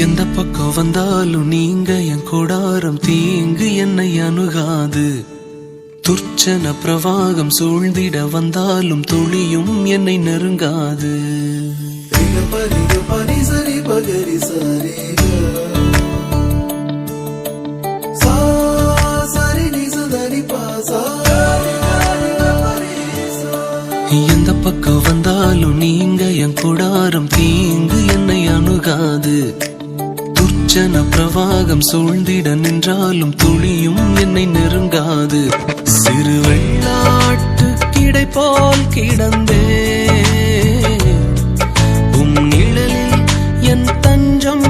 எந்த பக்கம் வந்தாலும் நீங்க என் கொடாரம் தீங்கு என்னை அணுகாது. துர்ச்சன பிரவாகம் சூழ்ந்திட வந்தாலும் துளியும் என்னை நெருங்காது. எந்த பக்கம் வந்தாலும் நீங்க என் கொடாரம் தீங்கு என்னை அணுகாது. துர்ச்சன பிரவாகம் சூழ்ந்திட நின்றாலும் துளியும் என்னை நெருங்காது. சிறு வெள்ளாட்டு கிடை போல் கிடந்தே உம் நிழலில் என் தஞ்சம்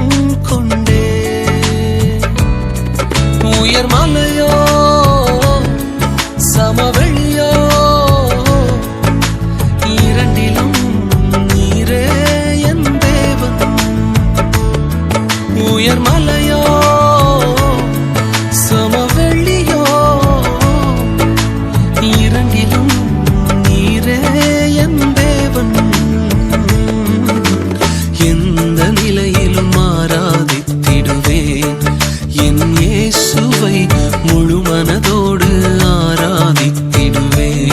கொண்டே. உயர் மலையோ சமவெளியோ இரண்டிலும் நீரே என் தேவன். உயர் மலையோ சமவெளியோ இரண்டிலும் நீரே என் தேவன். எந்த நிலையிலும் ஆராதித்திடுவேன் என் இயேசுவை முழு மனதோடு ஆராதித்திடுவேன்.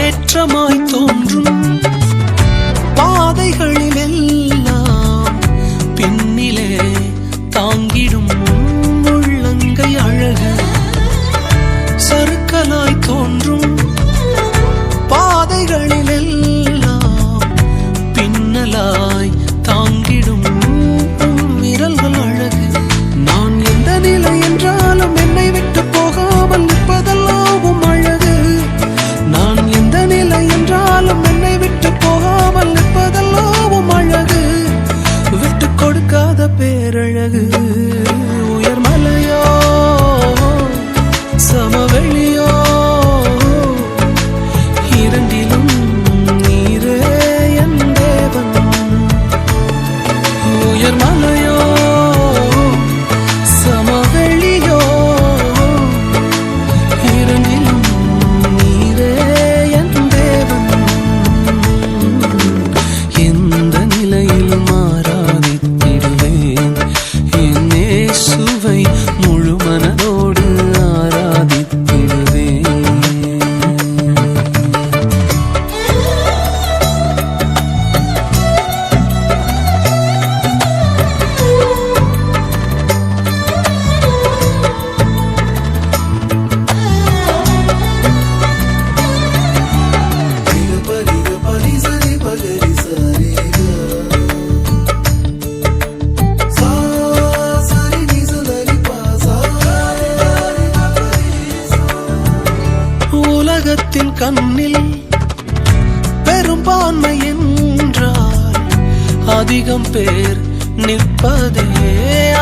ஏற்றமாய் தோன்றும் பாதைகளில் எல்லாம் பின்னிலே தாங்கிடும் உள்ளங்கை அழகு. சறுக்கலாய் தோன்றும் பாதைகளில் எல்லாம் பின்னலாய் தாங்கிடும் விரல்கள் அழகு. நான் எந்த நிலை என்றாலும் என்னை விட்டு போகாமல் நிற்பதெல்லாம் அழகு. நான் எந்த நிலை என்றாலும் என்னை விட்டு போகாமல் நிற்பதெல்லாம் அழகு. விட்டு கொடுக்காத பேரழகு. உயர் மலையோ சமவெளியோ இரண்டிலும் நீரே என் தேவன். உயர் மலையோ சமவெளியோ இரண்டிலும் நீரே என் தேவன். எந்த நிலையிலும் ஆராதித்திடுவேன் என் இயேசுவை முழு மனதோடு ஆராதித்திடுவேன். உலகத்தின் கண்ணில் பெரும்பான்மை என்றால் அதிகம் பேர் நிற்பதே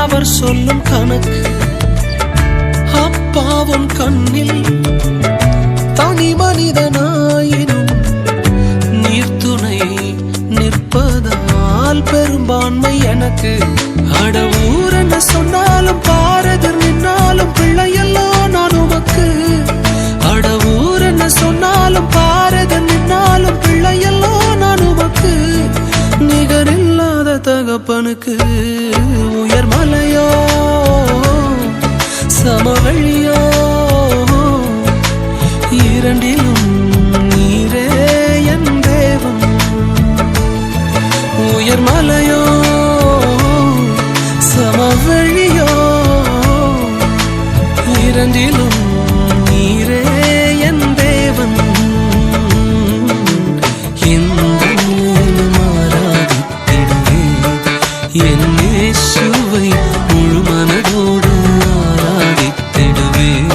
அவர் சொல்லும் கணக்கு. அப்பாவும் கண்ணில் தனி மனிதனாயினும் நீர்த்துணை நிற்பதால் பெரும்பான்மை எனக்கு. அட ஊர் என்ன சொன்னாலும் பாரதர் நின்னாலும் பிள்ளையெல்லாம் நான் உமக்கு. அட ஊர் என்ன சொன்னாலும் பாரதர் நின்னாலும் பிள்ளையெல்லாம் நான் உமக்கு. நிகரில்லாத தகப்பனுக்கு. உயர் மலையோ சமவெளியோ இரண்டிலும் நீரே என் தேவன். உயர் மலையோ சமவெளியோ இரண்டிலும் நீரே என் தேவன். எந்த நிலையிலும் ஆராதித்திடுவேன் என் இயேசுவை முழு மனதோடு ஆராதித்திடுவேன்.